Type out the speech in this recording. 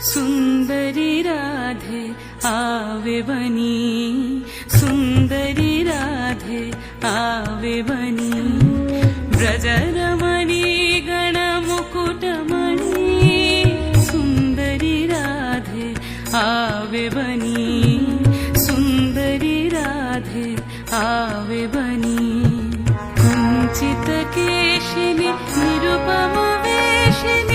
सुन्दरी राधे आवे बनी, सुन्दरी राधे आवे बनी, ब्रजरमणी गणमुकुटमणि, सुन्दरी राधे आवे बनी, सुन्दरी राधे आवे बनी, कुञ्चित केशिनि निरुपम वेशिनि